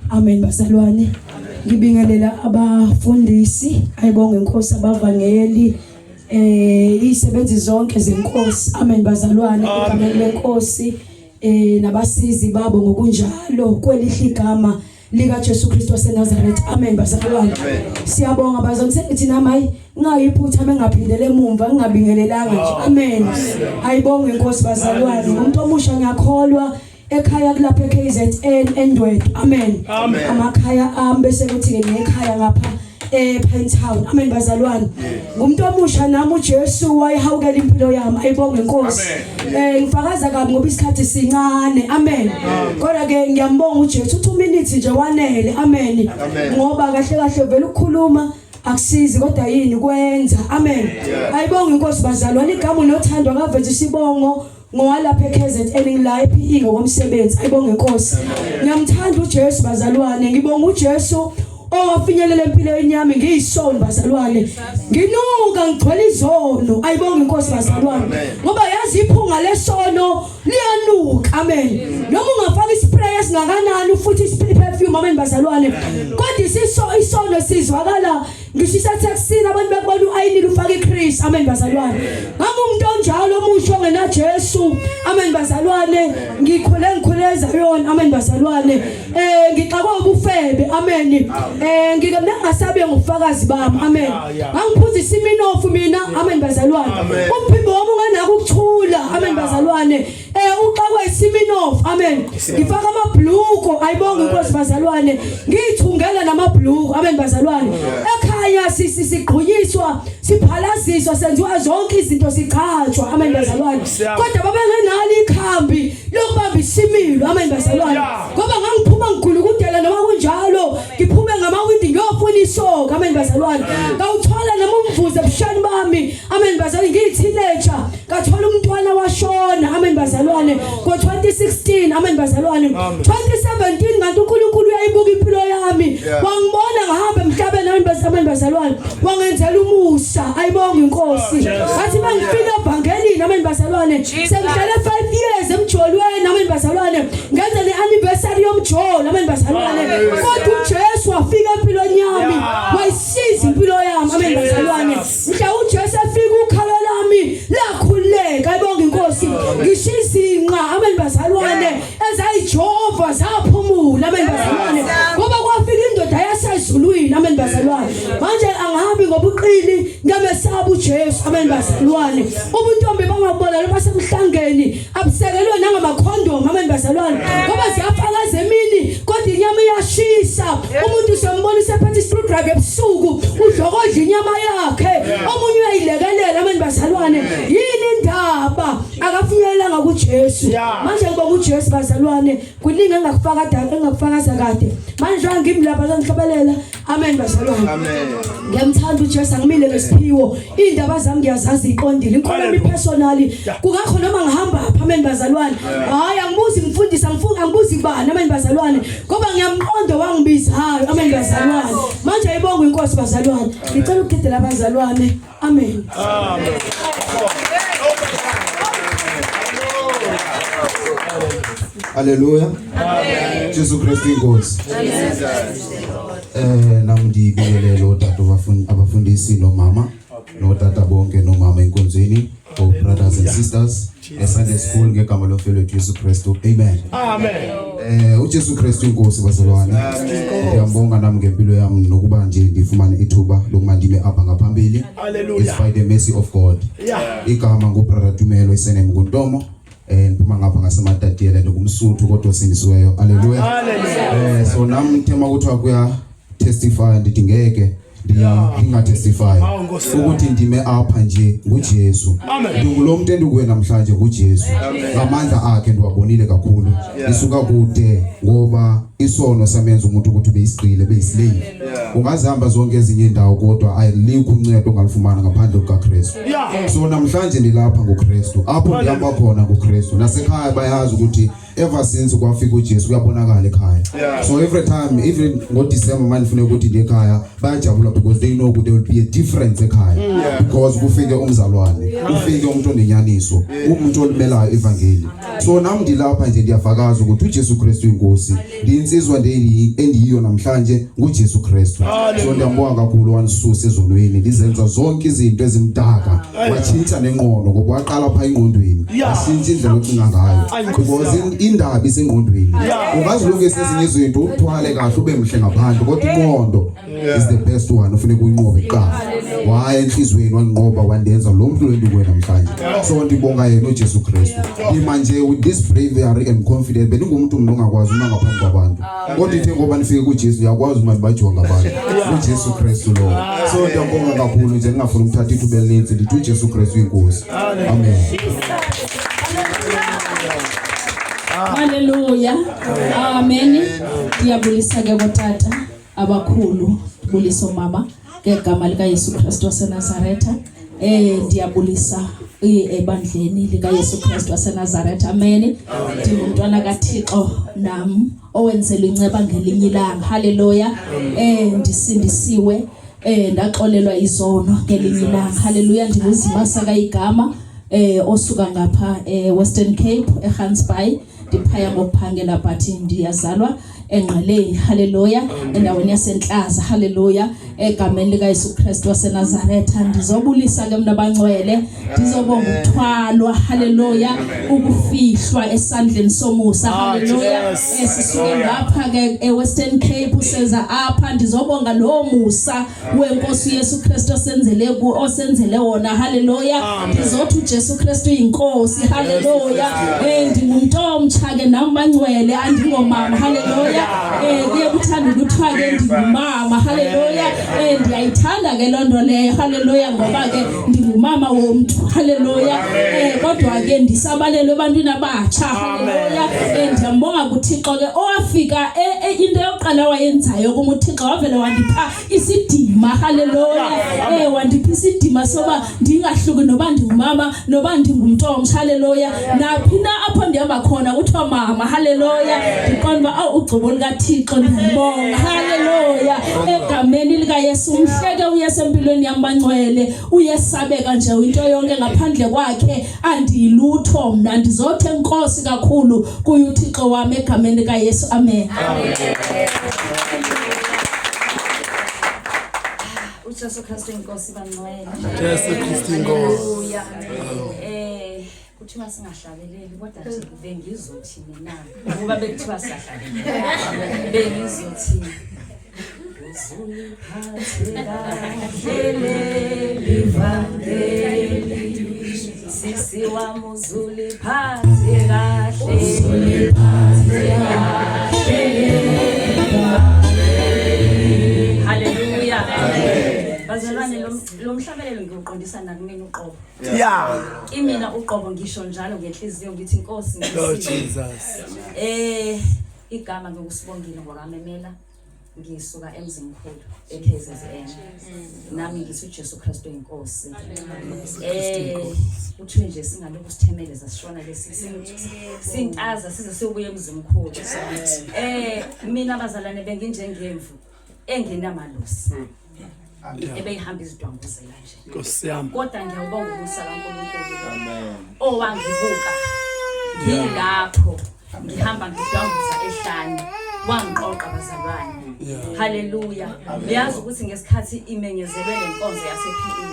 Amen bazalwane. Ngibingelela abafundisi, ayibonge inkosi abavangeli, isebenzi zonke zenkosi. Amen bazalwane, egameni lenkosi, nabasizi babo ngokunjalo kwelihle igama lika Jesu Kristu waseNazaretha. Amen bazalwane. Siyabonga bazalwane, sethi nami ngayiphutha mengaphindele emumva ngingabingelelanga nje. Amen. Ayibonge inkosi bazalwane. Umuntu omusha ngiyakholwa ekhaya kulapha eKZN Endwet. Amen. Amakhaya bese kuthi ke ngekhaya ngapha ePentown. Amen bazalwane. Ngumuntu omusha nami uJesu wayihawukela impilo yami. Ayibonge inkosi. Ngifakaza kabi ngoba isikhathi sincane. Amen. Kodwa ke ngiyambonga uJesu 2 minutes nje wanele. Amen. Ngoba kahle kahle vele ukukhuluma akusizi kodwa yini kwenza. Amen. Ayibonge inkosi bazalwane. Igama unothandwa kaveze isibongo ngowalapha eKZN la ePE ngokomsebenzi. Ayibonge inkosi. Ngiyamthanda uJesu bazalwane. Ngibonga uJesu owafinyelela empilweni yami ngiyisono bazalwane. Nginuka ngigcwele izono. Ayibonge inkosi bazalwane. Ngoba yazi iphunga lesono liyanuka. Amen. Noma ungafaka ispray esingakanani futhi perfume. Amen bazalwane. Kodwa isono sizwakala ngishisa taxini abantu bekubona uayini ufaka iChris. Amen bazalwane. Ngamumuntu onjalo omusho ngena Jesu. Amen bazalwane. Ngikhuleza yona. Amen bazalwane. Ngixakwa ubufebe. Amen. Ngingasabe ngofakazi bami. Amen. Ngangiphuza isiminofu mina. Amen bazalwane. Umphimbo wami unganako ukuthula. Amen bazalwane. Uxakwa isiminofu. Amen. Ngifaka amabhluko. Ayibonge inkosi bazalwane. Ngithungela namabhluko. Amen bazalwane. Ekhaya sigqunyiswa, siphalaziswa, senziwa zonke izinto sichachwa. Amen bazalwane. Kodwa babengenalo ikhambi lokubamba isimilo. Amen bazalwane. Ngoba ngangiphuma ngigulukudela noma kunjalo ngiphume ngamawindi ngiyofuna isoka. Amen bazalwane. Ngawuthola noma umvuze ebushani bami. Amen bazalwane. Ngiyi-teenager ngathola umntwana washona. Amen bazalwane. Ngo-2016. Amen bazalwane. 2017 kanti uNkulunkulu uyayibuka impilo yami. Wangibona ngahamba emhlabeni. Amen bazalwane. Wangenzela umusa. Ayibonge inkosi. Ngathi mangifika evangelini. Amen bazalwane. Sengihlale 5 years emjolweni. Amen bazalwane. Ngenza ne-anniversary yomjolo. Amen bazalwane. Kodwa uJesu wafika empilweni yami. Wayisiza impilo yami. Amen bazalwane. Mhla uJesu efika ukhalo lami lakhuleka. Ayibonge inkosi. Ngishizinqa. Amen bazalwane. Ezayijova zaphumula. Amen bazalwane. Ngoba kwafika indoda yasezulwini. Amen bazalwane. Manje angihambi ngobuqili ngamesaba uJesu. Amen bazalwane. Ubuntombi bamabona basemhlangeni abusekelwe nangamakhondom. Amen bazalwane. Ngoba ziyafakaza emini kodwa inyama iyashisa. Umuntu sombona sephethe screwdriver ebusuku udlokodla inyama yakhe. Omunye uyayilekelela. Amen bazalwane. Yini indaba akafinyelanga kuJesu. Manje ngibonga uJesu bazalwane. Kuningi engakufakaza kade. Manje ngimlapha ngihlabelela. Amen bazalwane. Ngiyamthanda uJesu, angimile ngesiphiwo. Indaba zami ngiyazazi iqondile. Ngikhona personally. Kungakho noma ngihamba apha. Amen bazalwane. Hayi angibuzi ngifundisa angibuzi kubani. Amen bazalwane. Ngoba ngiyamqondo wangibizayo. Amen bazalwane. Manje ayibonge inkosi bazalwane. Ngicela ukugidela abazalwane. Amen. Hallelujah. Jesu Kristu inkosi. Namndibingelele otata abafundisi nomama notata bonke nomama enkonzweni, brothers and sisters eSunday school ngegama lomfelo Jesu Kristu. Amen. uJesu Kristu inkosi bazalwane. Ngiyambonga nami ngempilo yami nokuba nje ngifumane ithuba lokuma ndime apha ngaphambili. It's by the mercy of God. Igama nguBrother Tumelo iseneme kuntomo. Ngiphuma ngapha ngaseMatatiyela ngumsuthu kodwa sindisiweyo. Hallelujah. So nami ngithema ukuthi akuya testify ndithi ngeke ngingatestify ukuthi ndime apha nje nguJesu. Ndingulomuntu endukuwe namhlanje nguJesu. Ngamandla akhe ndiwabonile kakhulu. Isuka kude ngoba isono samenza umuntu ukuthi beyisigqile beyislave. Ungazihamba zonke ezinye indawo kodwa ayilikho uncedo ongalifumana ngaphandle kukaKristu. So namhlanje ndilapha ngoKristu. Apho ndihamba khona ngoKristu. Nasekhaya bayazi ukuthi ever since kwafika uJesu uyabonakala ekhaya. So every time, even ngoDecember manje ufuna ukuthi ndiye ekhaya bayajabula because they know there will be a difference ekhaya. Because kufike umzalwane, kufike umuntu onenyaniso, umuntu olimelayo evangeli. So nami ndilapha nje ndiyafakaza ukuthi uJesu Kristu inkosi. insizwa endiyiyo namhlanje nguJesu Kristu. So ndiyambonga kakhulu wanisuse ezonweni lizenza zonke izinto ezimdaka watshintsha nengqondo ngoba waqala pha ingqondweni washintsha indlela ocinga ngayo because indaba isengqondweni. Ungazi lokho esezinye izinto uthwale kahle ube mhle ngaphandle kodwa ingqondo is the best one ufuneka uyinqobe kuqala. Waya enhlizweni wanqoba wandenza lo muntu wendukwena namhlanje. So ndibonga yena uJesu Kristu. Manje with this bravery and confidence beningumuntu ongakwazi uma ngaphambi kwabantu. Kodwa ithe ngoba nifike kuJesu yakwazi uma nibajonga abantu. uJesu Kristu lo. So ndiyabonga kakhulu nje ngingafuna ukuthatha ithuba elininzi ndithi uJesu Kristu inkosi. Amen. Hallelujah. Amen. Ndiyabulisa ke kotata abakhulu, ndibulisa mama ngegama lika Yesu Kristu waseNazaretha. Ndiyabulisa ebandleni lika Yesu Kristu waseNazaretha. Amen. Ndingumntwana kaThixo nami owenzelwe inceba ngelinye ilanga. Hallelujah. Ndisindisiwe ndaxolelwa izono ngelinye ilanga. Hallelujah. Ndinguzimasa kaigama osuka ngapha Western Cape eGansbaai. Ndiphaya ngokuphangela but ndiyazalwa enqaleni. Hallelujah. Endaweni yaseNhlaza. Hallelujah. Egameni lika Yesu Kristu waseNazaretha. Ndizobulisa ke mna bangcwele, ndizobonga ukuthwalwa. Hallelujah. Ukufihlwa esandleni somusa. Hallelujah. Sisuke ngapha ke eWestern Cape useza apha, ndizobonga lo musa wenkosi Yesu Kristu osenzele wona. Hallelujah. Ndizothi uJesu Kristu inkosi. Hallelujah. Ndingumuntu omtshake nami bangcwele andingomama. Hallelujah. Kuyakuthanda ukuthiwa ke ndingumama. Hallelujah. Ndiyayithanda ke lonto leyo. Hallelujah. Ngoba ke ndingumama womuntu. Hallelujah. Kodwa ke ndisabalele ebantwini abatsha. Hallelujah. Ndiyambonga kuThixo ke owafika into yokuqala wayenzayo kuma uThixo wavele wandipha isidima. Hallelujah. Wandipha isidima soba ndingahluki noba ndingumama noba ndingumuntu omtsha. Hallelujah. Naphinda apho ndihamba khona kuthiwa mama. Hallelujah. Ndiqonda ugcobo likaThixo ndiyabonga. Hallelujah. Egameni lika Yesu umhleke uYesu empilweni yami bangcwele uyesabeka nje into yonke ngaphandle kwakhe andilutho mna. Ndizothi enkosi kakhulu kuye uThixo wami egameni lika Yesu. Amen. uJesu Kristu inkosi bangcwele. Jesu Kristu inkosi. Kuthiwa singahlabeleli kodwa nje bengizothini na ngoba bekuthiwa siyahlabela bengizothini sisi wami uzuliphathe kahle. Hallelujah. Bazalwane lo mhlabelelo ngiuqondisa nakumina uqobo. Yeah. Imina uqobo ngisho njalo ngenhliziyo ngithi inkosi Lord ngisize. Jesus. Igama ngokusibongile ngokamemela ngisuka emzimkhulu eKZN. Nami ngithi uJesu Kristu inkosi. Uthi nje singalokhu sithemeleza sishona lesi sintaza size siyobuya emzimkhulu. Mina abazalwane benginjengemvu engenamalusi. Ebeyihamba izidwanguzela nje. Nkosi yami. Kodwa ngiyabonga umusa kaNkulunkulu. Amen. Owangibuka. Ngilapho ngihamba ngidwanguza ehlane. Wangiqoqa bazalwane. Hallelujah. Uyazi ukuthi ngesikhathi imenyezelwe lenkonzo yasePE.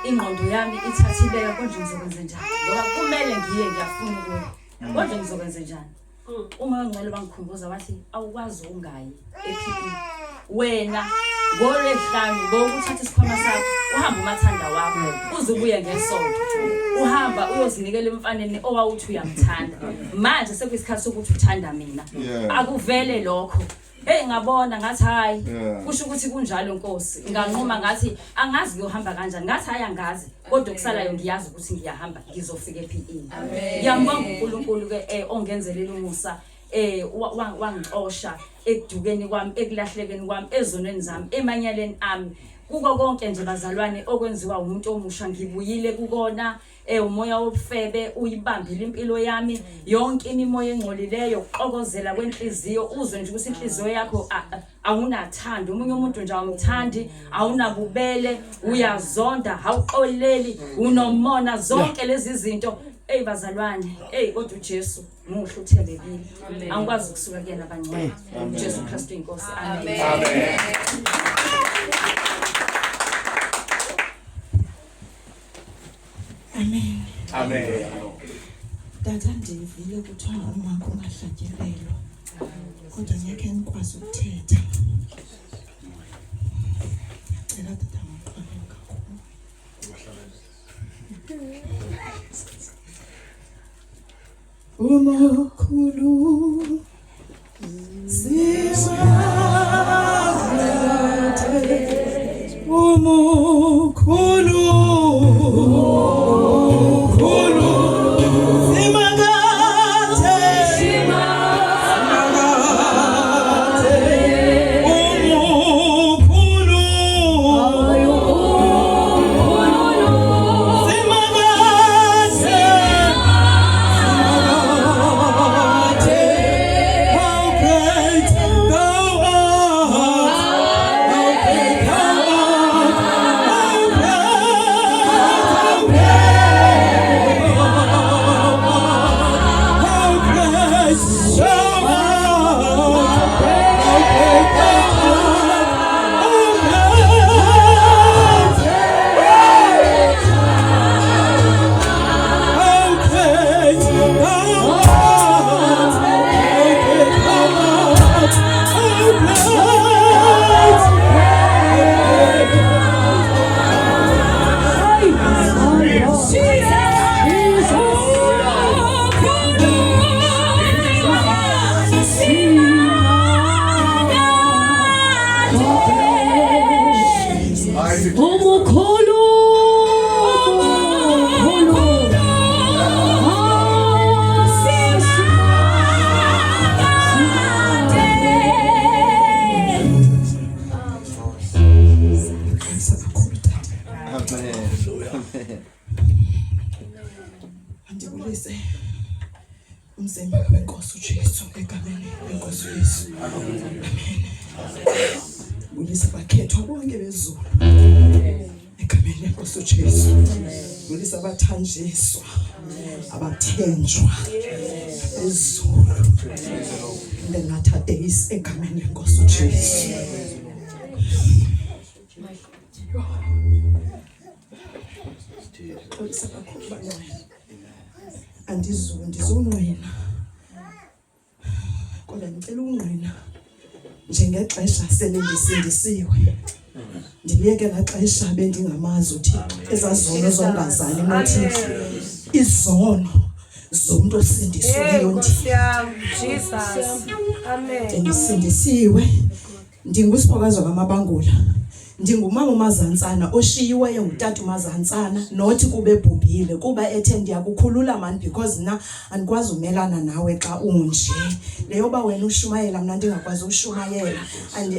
Ingqondo yami ithathibeka konje ngizokwenza njani? Ngoba kumele ngiye ngiyafuna ukuya. Konje ngizokwenza njani? Uma ngcwele bangikhumbuza wathi awukwazi ungayi ePE. Wena ngoLwesihlanu ngokuthatha isikhwama sakho uhamba umathanda wakho uzubuye ngesonto uhamba uyozinikela emfaneni owawuthi uyamthanda manje sekuyisikhathi sokuthi uthanda mina akuvele lokho ngabona ngathi hayi kusho ukuthi kunjalo Nkosi nganqoma ngathi angazi ngiyohamba kanjani ngathi hayi angazi kodwa kusalayo ngiyazi ukuthi ngiyahamba ngizofika ePE. Ngiyambonga uNkulunkulu ke ongenzelela umusa wangixosha ekudukeni kwami ekulahlekeni kwami ezonweni zami emanyaleni ami kuko konke nje bazalwane okwenziwa umuntu omusha ngibuyile kukona umoya wobufebe uyibambile impilo yami yonke imimoya engcolileyo ukuxokozela kwenhliziyo uzwe nje ukuthi inhliziyo yakho awunathanda umunye umuntu nje awumthandi awunabubele uyazonda awuxoleli unomona zonke lezi zinto bazalwane, kodwa uJesu muhle uthembekile. Angikwazi ukusuka kuyena abangcwele. uJesu Kristu inkosi. Amen. Amen. Amen. Tata ndivile kuthiwa umakho ungahlatyelelwa. Kodwa ngeke ngikwazi ukuthetha. Cela tata maqale kakhulu. Umakhulu Simate Umakhulu Andibulise umzimba wenkosi uJesu egameni lenkosi uYesu. Amen. Bulisa bakhethwa bonke bezulu egameni lenkosi uJesu. Bulisa abathanjiswa, abathenjwa bezulu in the latter days egameni lenkosi uJesu. Andizonqina kodwa ngicela unqina njengexesha sele ndisindisiwe ndibiyeke naxesha bendingamazi uThixo ezazono zongazali nothi izono zomuntu osindisiweyo Jesus. Amen. ndisindisiwe ndingusiphokazo kaMabangula ndingumama uMazantsana oshiyiweyo ngutata uMazantsana nothi kube bhubhile kuba ethe ndiyakukhulula man because na andikwazi umelana nawe xa unje leyo ba wena ushumayela mina ndingakwazi ushumayela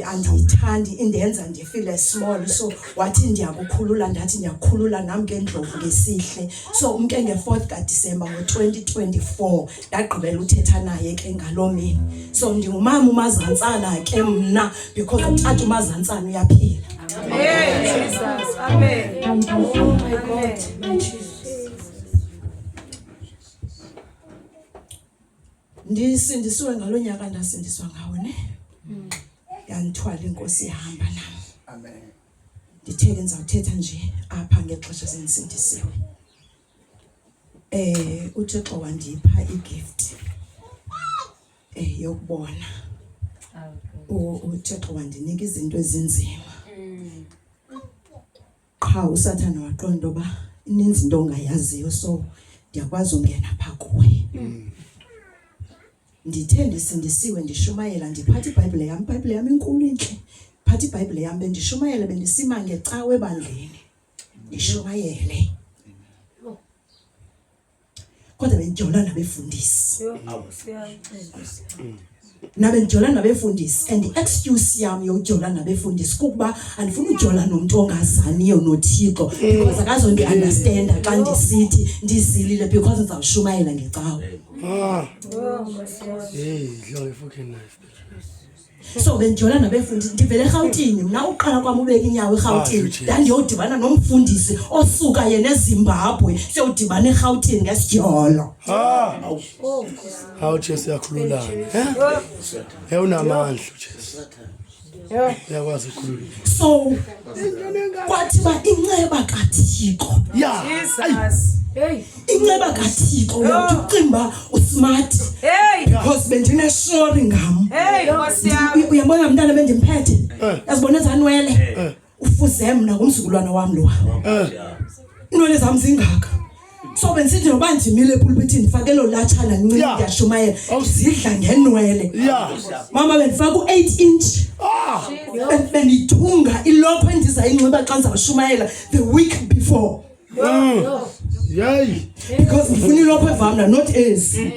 andiyithandi indenza ndifile small so wathi ndiyakukhulula ndathi ndiyakukhulula nami ngendlovu ngesihle so umke nge4th kaDisemba ngo2024 ndagqibela uthetha naye ke ngaloo mini so ndingumama uMazantsana ke mna because utata uMazantsana uyaphila. Amen. Jesus. Amen. Oh my God. Ndisindisiwe ngaloo nyaka ndasindiswa ngawo ne. Yandithwala inkosi ihamba nami. Amen. Nditheke ndizawuthetha nje apha ngexesha sendisindisiwe. uThixo wandipha igift yokubona. uThixo wandinika izinto ezinzima. Qha uSathane waqonda uba ininzi into ongayaziyo so ndiyakwazi ungena pha kuwe. Ndithe ndisindisiwe ndishumayela ndiphatha iBhayibhile yam inkulu intle. Phatha iBhayibhile yam bendishumayela bendisima ngecawe ebandleni. Ndishumayele. Kodwa bendijola nabefundisi. Nabendijola nabefundisi and the excuse yam yokujola nabefundisi kukuba andifuni ujola nomuntu ongazaniyo noThixo because akazondi understand xa ndisithi ndizilile because ndizawushumayela ngecawe. Hey, you're fucking nice. So bendijola nabefundi ndivele eGauteng mina uqala kwami ubeka inyawo eGauteng Jesus. ndandiyodibana nomfundisi osuka yena eZimbabwe siyodibana eGauteng ngesijolo. How just yakhululana. Eh unamandla Jesus. Yakwazi ukukhulula. So kwathi ba inceba kaThixo. Yeah. Jesus. Hey. Inceba kaThixo uyakucimba usmart. Hey. Because bendine story ngam. Hey, Nkosi yami. Uyabona mntana bendimphethe. Yazibona ezanwele. Ufuze mina ngumzukulwana wami lo. Inwele zami zingaka. So bensithi noba ndimile epulpitini ndifake lo latshana ncane ndiyashumayela zidla ngenwele. Mama bendifaka u8 inch. Benithunga ilopho endizayinxiba xa ndizawushumayela the week before. Yay. Because ndifuna ilopho evamna not ezi.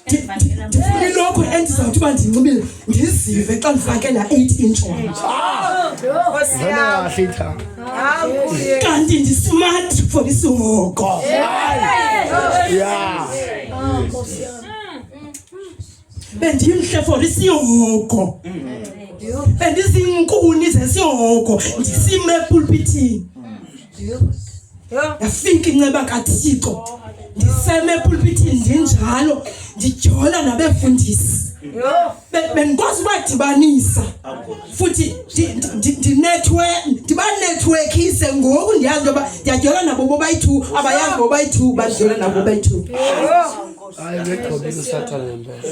Ndifuna ilopho endizawuthi uba ndinxibile ndizive xa ndifake la 8 inch one. Nkosi yami. Sita. Kanti ndismart for isihoko. Yeah. Bendimhle for isihoko. Bendizinkuni zesihoko ndisime epulpitini. Yafika inceba kaThixo ndiseme epulpitini ndinjalo ndijola nabefundisi. Bengikwazi ubadibanisa futhi ndibanetworkise ngoku ndiyazi ngoba ndiyajola nabo bobayi-2 abayazi bobayi-2 bajola nabo bobayi-2. Hayi beqhobile uSathane ngempela.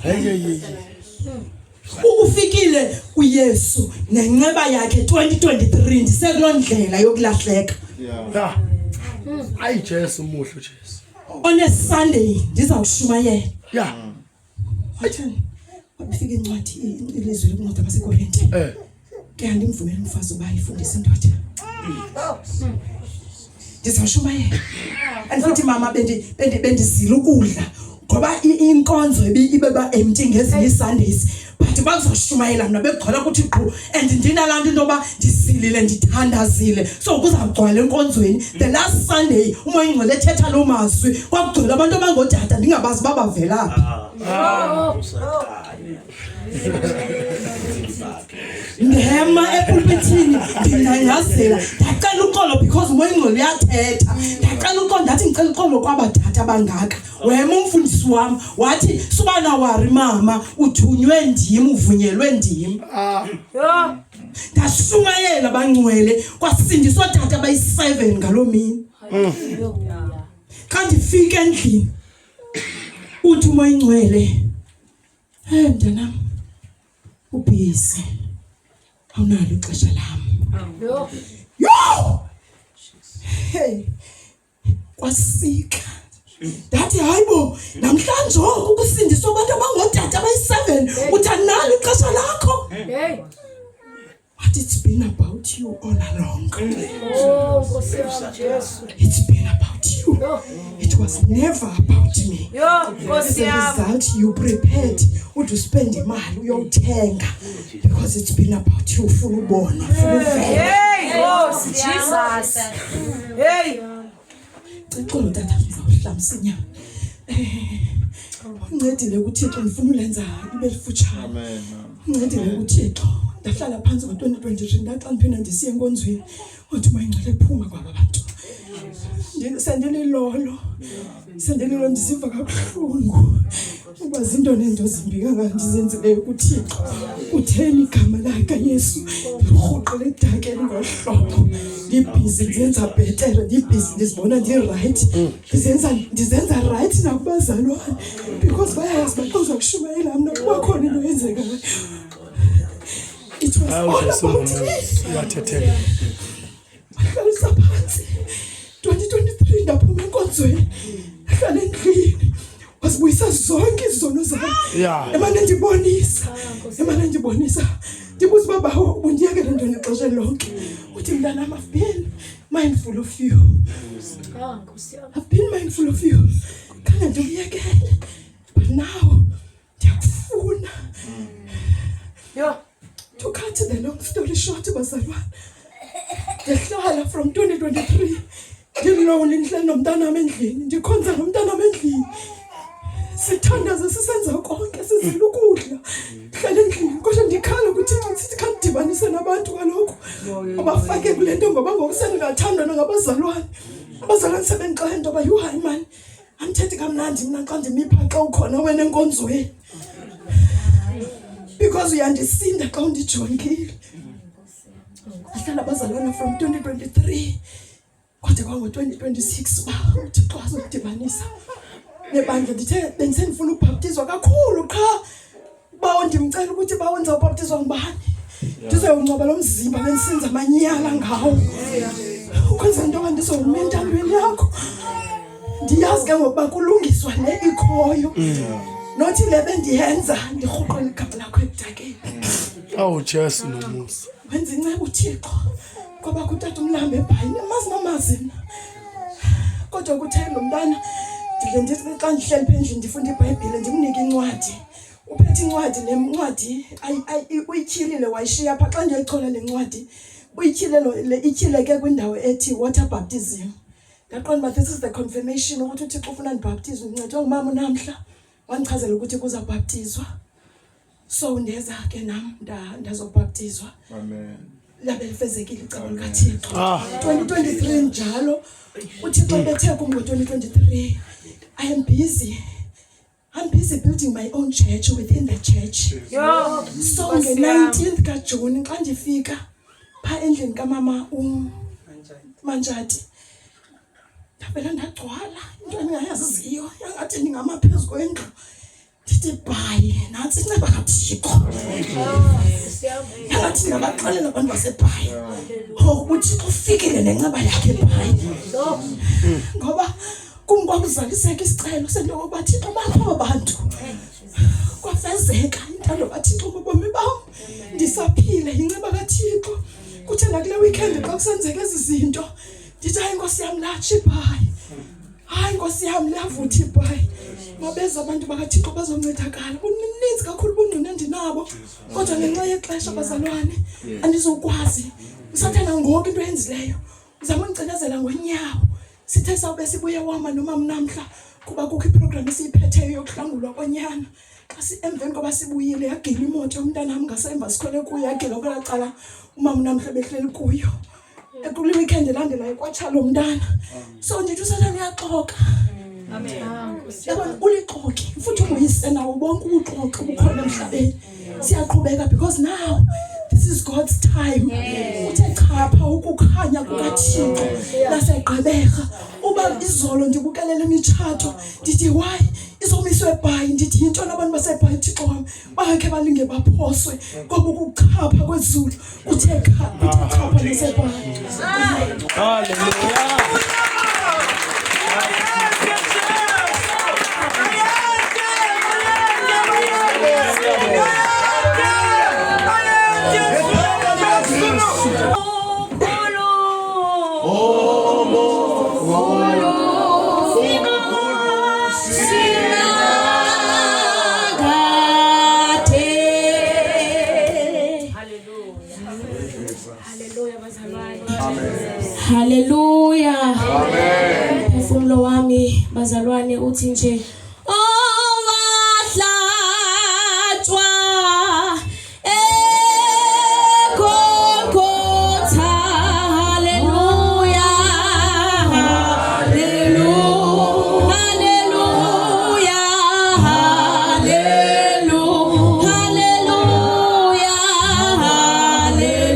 Hey. Ufikile uYesu nenceba yakhe 2023 ndisekuloo ndlela yokulahleka. Yeah. Ayi Jesu umuhle Jesu. On a Sunday ndizawushumayela. Yeah. Wathini? Wafika incwadi ilizwi lokuncwadi abaseKorinte. Ke andimvumela umfazi uba ayifundise indoda. Ndizawushumayela. And futhi mama bendizila ukudla ngoba inkonzo ibeba empty ngezinye Sundays. But bazoshumayela mina begcwala ukuthi qhu and ndinalanto into yoba ndisilile ndithandazile so kuzagcwala enkonzweni. The last Sunday umoya ingcwele ethetha lo mazwi kwakugcwala abantu abangodada ndingabazi babavelaphi. Ndihema epulpitini ndingangazela ndaqala uxolo because umoya ingcwele uyathetha. Ndaqala uxolo ndathi ngicela uxolo kwabathatha abangaka. Wema umfundisi wami wathi subana wari mama uthunywe ndim uvunyelwe ndim. Ndashumayela bangcwele kwasindiswa tata bayi7 ngaloo mini. Kanti fika endlini uthi umoya ingcwele mntanam ubhizi awunalo ixesha lami. Yo! Hey! Kwasika. Ndathi hayibo namhlanje ukusindiswa abantu abangodada abayi7 uthanalo ixesha lakho. But it's been about you all along. It's been about you. It was never about me. As a result, you prepared to spend imali uyothenga because it's been about you. Ufuna ubona, ufuna uvela. Jesus. Hey. Xolo tata ngizawuhlamsa inyama. Uncedile kuThixo ngifuna ulenza libe lifutshane. Uncedile kuThixo. Ndahlala phansi ngo2023 ndaxa ngiphinda ndisiya enkonzweni. Wathi mayingcwele phuma kwaba bantu. Sendililolo ndisiva kabuhlungu. Uba zinto nento zimbi kangaka ndizenzileyo kuThixo. Utheni igama lakhe Yesu. Urhuqele edakeni ngohlobo. Ndibhizi ndenza better, ndibhizi ndizibona ndi-right. Ndizenza right nakubazalwane because bayazi baqoza kushumayela mna kuba khona into yenzekayo. It was all about me. Yathethela. Hlalisa phansi 2023 ndaphuma enkonzweni hlala endlini wasibuyisa zonke izono zami. Emane ndibonisa ndibuza baba ubundiyekela ntoni ixesha lonke uthi mntanam I've been mindful of you. I've been mindful of you. Khange ndikuyekele but now ndiyakufuna. To cut the long story short bazalwane, ndihlala from 2023 ngilonely ngihleli nomntana wami endlini ndikhonza nomntana wami endlini sithandaza sisenza konke sizile ukudla hlala endlini kodwa ndikhala ukuthi sithi kandidibanise nabantu kaloko abafake kule nto ngoba ngokusengathandwa ngabazalwane abazalwane sebengixela into you hayi man andithethi kamnandi mina xa ndimipha xa ukhona wena enkonzweni because uyandisinda xa undijongile ahlala abazalwane from 2023 kodwa kwango-2026 uThixo azodibanisa nebandla ndithe bendisendifuna ukubhaptizwa kakhulu qha bawo ndimcela ukuthi bawenza ubhaptizwa ngubani ndizoyongcwaba lo mzimba bendisenza amanyala ngawo ukwenza into yoba ndizowuma entandweni yakho ndiyazi ke ngokuba kulungiswa le ikhoyo nothi le bendiyenza ndirhuqela igama lakho ebudakeni awu Jesu nomusa wenza inceba uThixo ngoba kutata umlambe ebhayini amazi namazi mna kodwa kuthe lo mntana ndike ndithi xa ndihleli phendlini ndifunda iBhayibhile ndimnike incwadi uphethe incwadi le ncwadi uyityhilile wayishiya apha xa ndiyoyichola le ncwadi uyityhile ityhileke kwindawo ethi water baptism ndaqonda uba this is the confirmation ukuthi uThixo ufuna ndibhaptizwe ndincedwe ngumama namhla wandichazela ukuthi kuzabhaptizwa so ndeza ke nam ndazobhaptizwa amen labe lifezekile icebo likaThixo 2023 njalo uThixo bethe kum ngo-2023 I'm busy building my own church within the church so nge-19th kaJuni xa ndifika pha endlini kamama Manjati ndavela ndagcwala into endingayaziyo yangathi ndingamaphezu kwendlu ndithi bhayi nantsi inceba kaThixo yangathi ndingabaxelela abantu basebhayi uThixo ufikile nenceba yakhe ebhayi ngoba kum kwakuzaliseka isicelo sento yokuba Thixo bakho abantu kwafezeka intando kaThixo ngobomi bam ndisaphile inceba kaThixo kuthi nakule weekend xa kusenzeka ezi zinto ndithi hayi Nkosi yam latsha ibhayi hayi Nkosi yam lavutha ibhayi mabeza abantu bakaThixo bazoncedakala kuninzi kakhulu ubungqina endinabo kodwa ngenxa yexesha bazalwane andizokwazi usathana ngoku into yenzileyo uzama undicinezela ngonyawo sithe sawube sibuye wama noma namhla kuba kukho iprogram esiyiphetheyo yokuhlangulwa konyana xa emveni koba sibuyile yagila imoto yomntanami ngasemva sikhole kuyo yagila kwela cala umama namhla behleli kuyo ekule weekend elandelayo kwatsha lo mntana so nje usathana uyaxoka amen yabona ulixoki futhi unguyise nawo bonke ubuxoki bukhona emhlabeni siyaqhubeka because now this is God's time uthe chapha ukukhanya kukaThixo lasegqibeka uba izolo ndibukelele imitshato ndithi why izomiswe ebhayi ndithi into nabantu basebhayi Thixo wami bakhe balinge baphoswe ngoba ukuchapha kwezulu uthe chapha lasebhayi haleluya Haleluya. Amen. Phefumulo wami bazalwane uthi nje owahlatshwa eGolgotha. Haleluya. Haleluya. Haleluya. Haleluya. Haleluya.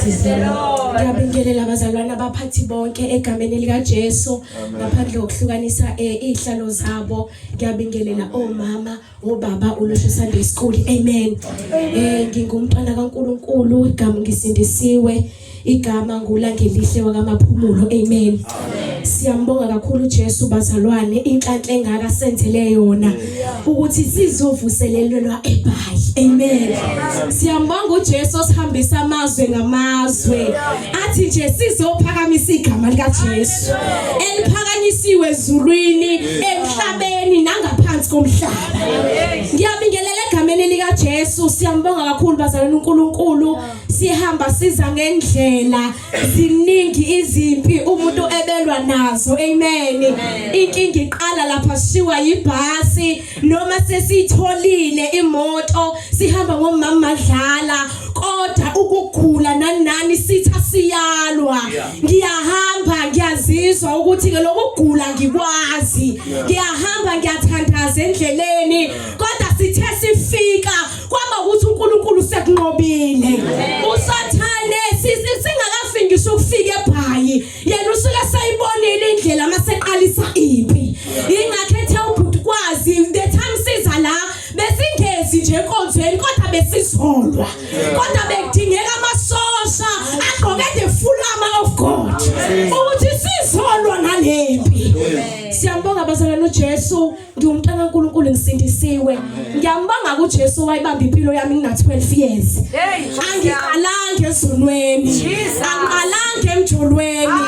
Ngiyabingelela abazalwane abaphathi bonke egameni lika Jesu ngaphandle kokuhlukanisa ihlalo zabo. Ngiyabingelela omama, obaba ulusho Sunday School. Amen. Ngingumntwana kaNkulunkulu, igama ngisindisiwe. Igama nguLangelihle wakamaphumulo. Amen. Siyambonga kakhulu Jesu bazalwane, inhlanhla engaka senzele yona ukuthi sizovuselelelwa eBhayi. Amen. Siyambonga uJesu osihambisa amazwe ngamazwe. Athi nje sizophakamisa igama lika Jesu. Eliphakanyisiwe ezulwini, emhlabeni nangaphansi komhlaba. Ngiyabingelela egameni lika Jesu. Siyambonga kakhulu bazalwane uNkulunkulu. Sihamba siza ngendlela, ziningi izimpi umuntu ebelwa nazo. Amen. Inkinga iqala lapha siwa yibhasi noma sesitholile imoto sihamba ngomama madlala, kodwa ukugula nani sitha siyalwa. Ngiyahamba ngiyazizwa ukuthi ke lokugula ngikwazi. Ngiyahamba ngiyathandaza endleleni, kodwa sithe sifika kwaba ukuthi uNkulunkulu sekunqobile. Usathane singakafingisa ukufika eBhayi, yena usuke sayibonile indlela maseqalisa impi. Ingakhethe ubhuti kwazi the time siza la besingezi nje enkonzweni, kodwa besizolwa, kodwa bekudingeka amasosha agqoke the full armor of God ukuthi sizolwa nalempi. Siyambonga abazalwane uJesu, ngiyumntana kaNkulunkulu ngisindisiwe. Ngiyambonga kuJesu wayibamba impilo yami ngina 12 years. Angiqalanga ezonweni, angiqalanga emjolweni,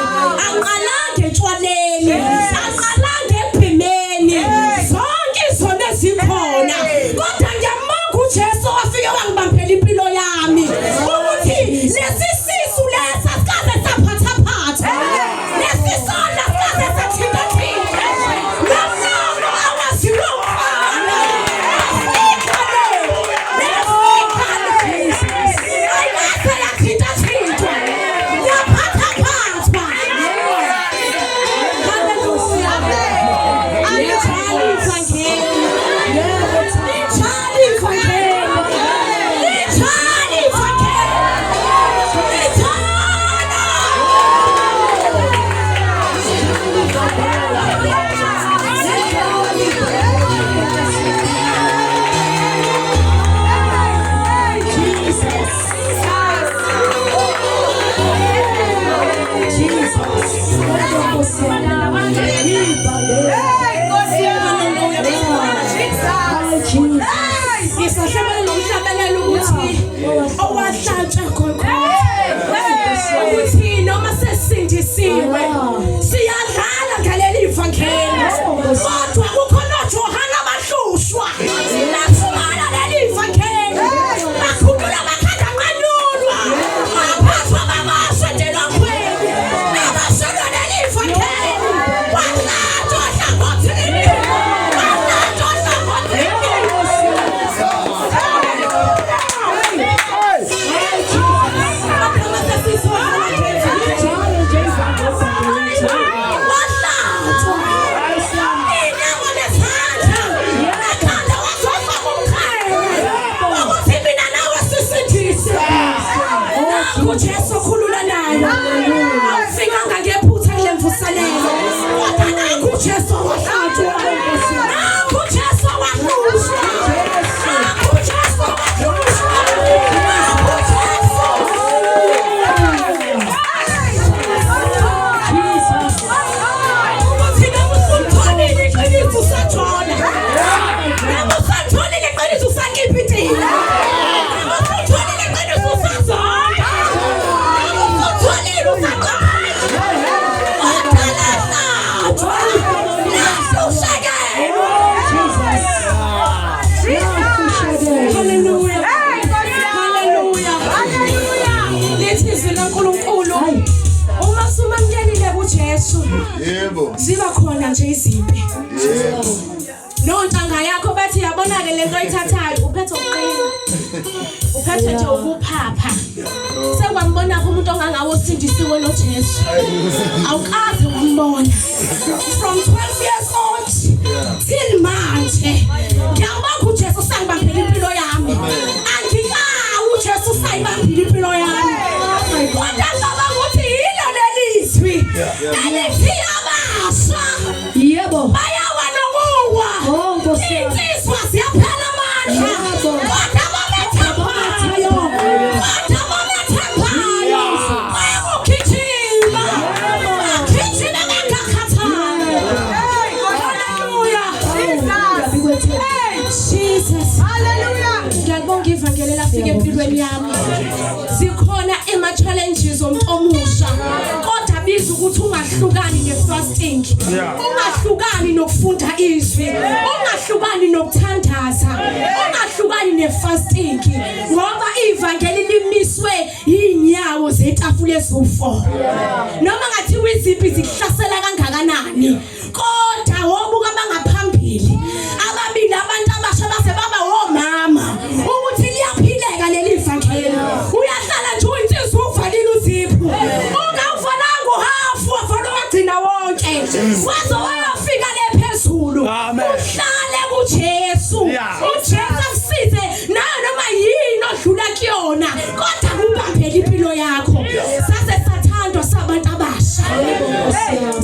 angiqalanga etshwaleni, angiqalanga ebhimeni. Zonke izona ezikhona, kodwa ngiyambonga uJesu wafike wangibambela impilo yami ukuthi lesi sisu lesa sikaze saphathaphatha, lesi sonda sikaze sathintathinta, nomlomo awaziwa umfana. Ukuthi noma sesindisiwe siyadlala ngaleli ivangeli, kodwa kukhona Johana abahlushwa lathumana leli ivangeli bakhulula amakhanda anqanyulwa abaphathwa bamasondelwa kwenu abasondelwa leli ivangeli wahlathwa hlangothini, wahlathwa hlangothini. Jesu khulula nayo, awufikanga ngephutha kule mvuselelo, kodwa nakho Jesu wahlathwa, nakho Jesu wahlushwa, nakho Jesu wahlushwa, nakho Jesu. Ukuthi namusulthonile iqiniso usathola, namusulthonile iqiniso usakipitile, namusulthonile iqiniso usazona. Ziba khona nje izimpi. Nontanga yakho bathi yabona ke lento oyithathayo uphethe uqina. Uphethe nje ukuphapha. Sekwambona umuntu ongangawo usindisiwe noJesu. Awukaze umbona. From 12 years old till manje. Ngiyabonga uJesu sangibambela impilo yami. Angikawu uJesu sayibambela impilo yami. empilweni yami. Zikhona ama-challenges omusha kodwa biza ukuthi ungahlukani ne-fasting, ungahlukani nokufunda izwi, ungahlukani nokuthandaza, ungahlukani ne-fasting ngoba ivangeli limiswe yinyawo zetafula ezufo. Noma ngathiwa iziphi zikuhlasela kangakanani kodwa wobuka bangaphambili ababili abantu abasha base baba womama ukuthi liyaphileka leli vangeli. Uyahlala nje uyinsizwa uvalile uzipho ungawuvalanga uhafu wavala wagcina wonke waze wayofika le phezulu. Uhlale kuJesu, uJesu akusize nayo noma yini odlula kuyona kodwa kubambele impilo yakho. Sase sathandwa sabantu abasha,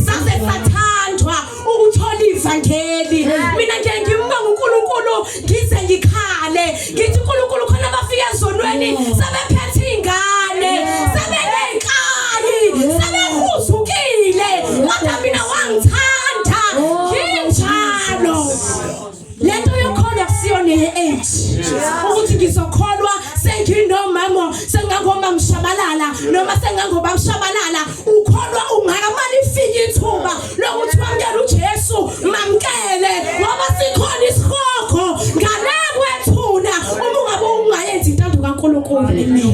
sase sathandwa ukuthola ivangeli. Mina nje ngimba uNkulunkulu ngize ngikhale ngithi uNkulunkulu khona bafika ezonweni sebephethe ingane sebenenkani sebehuzukile kodwa mina wangithanda nginjalo. Lento yokholwa kusiyona age ukuthi ngizokholwa senginomama sengangoma mshabalala noma sengangoba mshabalala. Ukholwa ungakamali ifike ithuba lokuthi wamkele uJesu mamkele ngoba sikhona isikhokho ngale kwethuna uma ungabe ungayenzi intando kaNkulunkulu. Amen.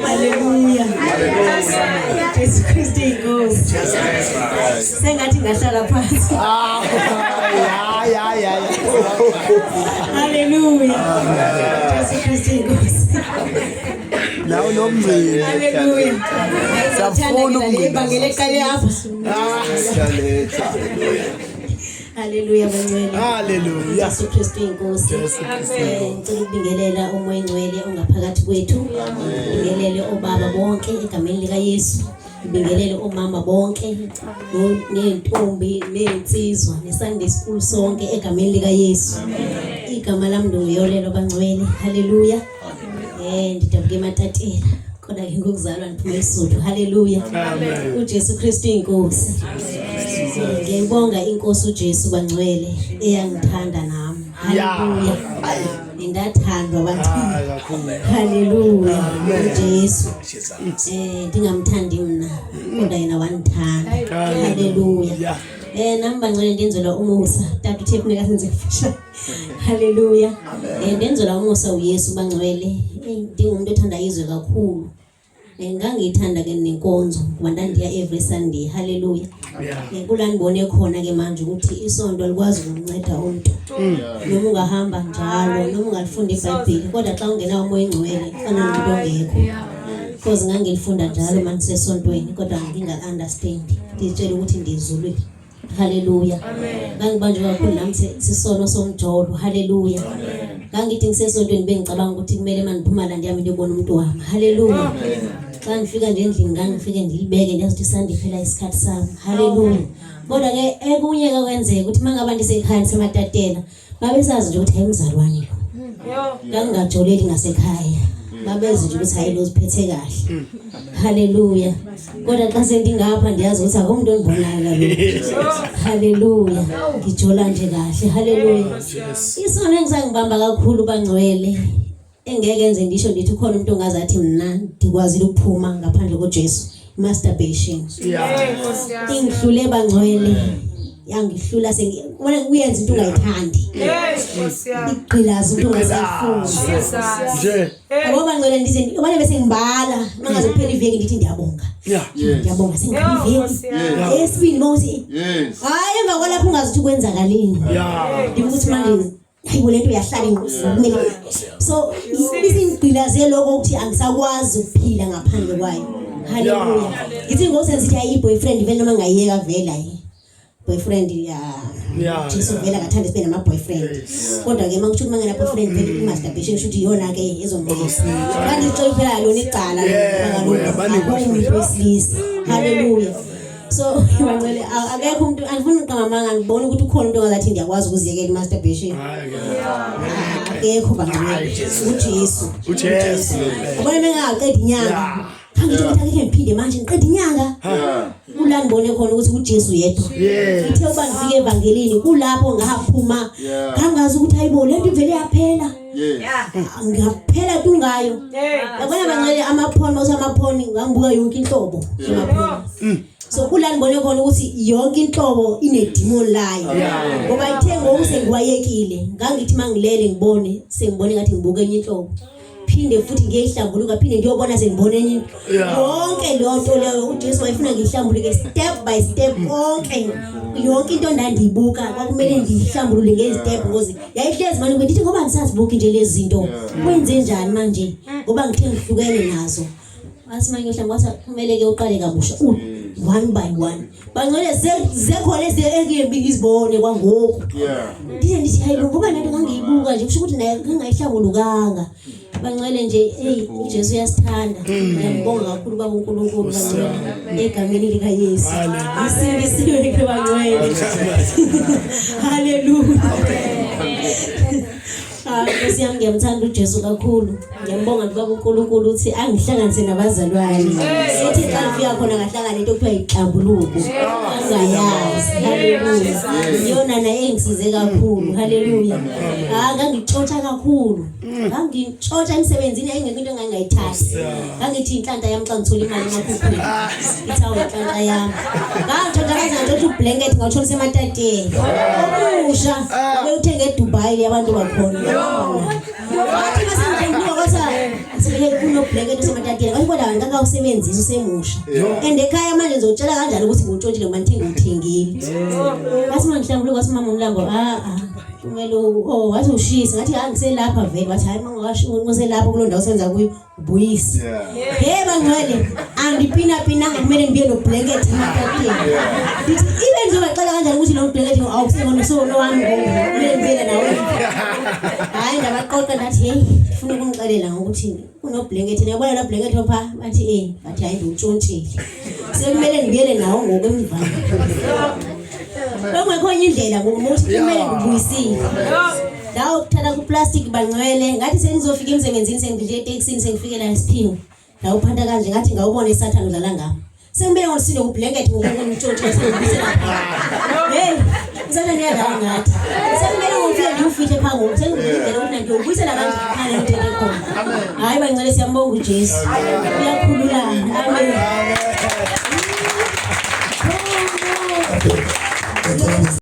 Hallelujah. Yesu Kristu inkosi. Sengathi ngahlala phansi. Hallelujah. Yesu Kristu inkosi. Nawo nomzini. Hallelujah. Siyafuna ukungena eqale apha. Hallelujah bangcwele. Hallelujah. Yesu Kristu inkosi. Ngicela ukubingelela umoya ngcwele ongaphakathi kwethu. Ngibingelele obaba bonke egameni lika Yesu. Ngibingelele omama bonke nentombi nensizwa neSunday school sonke egameni lika Yesu. Igama lami ngiyolelo bangcwele. Hallelujah. Ndidabuke ematatela kodwa ke ngokuzalwa ndiphuma eSuthu. Hallelujah. uJesu Kristu inkosi. Ngiyabonga inkosi uJesu bangcwele eyangithanda nami. Hallelujah. Ndathandwa abantu. Hallelujah. uJesu ndingamthandi mina kodwa yena wangithanda. Hallelujah. Nami bangcwele ndenzelwa umusa tata uThephu nika senze kufisha. Hallelujah. Ndenzelwa umusa uYesu bangcwele. Ndingumuntu othanda izwe kakhulu. Ngangithanda ke nenkonzo ngoba ndandiya every Sunday. Hallelujah. Kula ngibone khona ke manje ukuthi isonto likwazi ukunceda umuntu. Noma ungahamba njalo noma ungalifunda iBhayibheli kodwa xa ungena umoya engcwele ufana nomuntu ongekho. Because ngangilifunda njalo manje sesontweni kodwa nginga-understand. Ngitshela ukuthi ndizulwe. Hallelujah. Ngangibanjwe kakhulu nami sisono somjolo. Hallelujah. Ngangithi ngisesontweni bengicabanga ukuthi kumele mandiphuma la ndiyami ndibone umuntu wami. Hallelujah. Xa ngifika nje endlini ngangifike ngilibeke ndiyazi Sunday phela isikhathi sami. Hallelujah. Kodwa ke ekunye kwenzeka ukuthi mangaba ndisekhaya sematatela babesazi nje ukuthi ayimzalwane lo. Ngangingajoleli ngasekhaya. Babezi nje ukuthi hayi lo ziphethe kahle. Hallelujah. Kodwa xa sendingapha ndiyazi ukuthi akumuntu ondibonayo la lo. Hallelujah. Ngijola nje kahle. Hallelujah. Isona engizangibamba kakhulu bangcwele. Engeke enze ndisho ndithi khona umuntu ongazathi mina ndikwazile ukuphuma ngaphandle koJesu. Masturbation. Ingihlule bangcwele. Yangihlula ngibona kuyenza into ungayithandi. Igqilaza into ungazifuni. Nje. Ngoba ngcwele ndize ubone bese ngibala mangaze kuphela iveki ndithi ndiyabonga. Ngiyabonga sengiphela iveki. Esibini mawuthi. Hayi emva kwalapho ungazithi kwenzakaleni. Ukuthi manje hayibo lento yahlala ngumele. So isingqilaze lokho ukuthi angisakwazi ukuphila ngaphandle kwayo. Hallelujah. Ngithi ngosenzithi hayi boyfriend vele noma ngayiyeka vela boyfriend Jesu vela kathanda sibe nama boyfriend. Kodwa ke mangisho mangena boyfriend vele masturbation shothi iyona ke ezomisa. Kanti icela phela lona icala lo wesilisa. Hallelujah. So ngibangcwele akekho umuntu angifuni uqamanga ngibona ukuthi ukhona umuntu ongazathi ndiyakwazi ukuziyekela masturbation. Akekho bangcwele. uJesu. Ubona bengaqedi inyanga Angithi ngithathe ngiphinde manje ngiqeda inyanga. Kula ngibone khona ukuthi uJesu yedwa. Ngithe uba ngifike evangelini kulapho ngaphuma. Ngangazi ukuthi hayibo lento ivele yaphela. Ngaphela tungayo. Yabona bangcwele amaphoni osamaphoni ngangibuka yonke inhlobo emaphoni. So kula ngibone khona ukuthi yonke inhlobo ine demon layo. Ngoba ithe ngokuse ngiwayekile ngangithi mangilele ngibone sengibone ngathi ngibuka enye inhlobo. Phinde futhi ngiyihlambuluka phinde ngiyobona sengibone enye yonke lonto leyo uJesu wayefuna ngihlambuluke step by step konke yonke into ndandiyibuka kwakumele ngihlambulule ngezistep ngozi yayihlezi manje ngithi ngoba ngisazibuka nje lezi zinto kwenze njani manje ngoba ngithe ngihlukene nazo asimanye ngihlambuluka kumele ke uqale kabusha one by one bangcwele zekhona ezekuyembi ngizibone kwangoku ndithi hayibo ngoba nathi ngangiyibuka nje kusho ukuthi naye ngangayihlambulukanga bangcwele nje uJesu uyasithanda ngiyambonga kakhulu baba uNkulunkulu bangcwele egameni lika Yesu isindisiwe ke bangcwele haleluya Nkosi yami ngiyamthanda uJesu kakhulu. Ngiyambonga baba uNkulunkulu ukuthi angihlanganise nabazalwane. Ethi xa ngifika khona ngahlangana into ekuthiwa iqambuluko. Angayazi. Haleluya. Ngiyona naye engisize kakhulu. Haleluya. Ngangixotsha kakhulu. Ngangixotsha emsebenzini engekho into engangayithathi. Ngangithi inhlanhla yami xa ngithola imali emakhupheni. Ithawu inhlanhla yami. Ngangixotsha kanjani ukuthi ublanket ngawuthola sematateni. Omusha. Bewuthenge eDubai abantu bakhona. Wathi masengidlula kwatha asibeke kuno blanket usematateni ngakho ngangawusebenzisa usemusha and ekhaya manje ngizotshela kanjani ukuthi ngitshontshile ngoba ngithengile wathi mangihlambuluka wathi mama uMlambo kumele wathi ushisa ngathi ngiselapha vele wathi hayi mangaselapha kulo ndawo senza kuyo ubuyisi bangcwele angipina kumele ngibe no blanket ematateni ibe ngizobaxela kanjani ukuthi lo blanket awusekona solo wami kumele ngibe nawe hayi ndabaqoqa ndathi hey ufuna ukunixelela ngokuthi kuno blanket yabona la blanket opha bathi bathi hayi ngiwutshontshile sekumele ngibiyele nawo ngokwemva bengekho indlela ngokuthi kumele ngibuyisile lawo ukuthatha ku plastic bangcwele ngathi sengizofika emsebenzini sengidle taxini sengifike la esiphiwe la uphanda kanje ngathi ngawubona isathana udlala ngami sengibele ngosinde ku blanket ngokuntshontsha sengibisela hey Sana niya daw ngathi. Sengibele ngofika ngifike phango sengibele ukuthi ngiyobuyisela kanjani into khona. Hayi bangcwele siyambonga uJesu. Uyakhulula. Amen.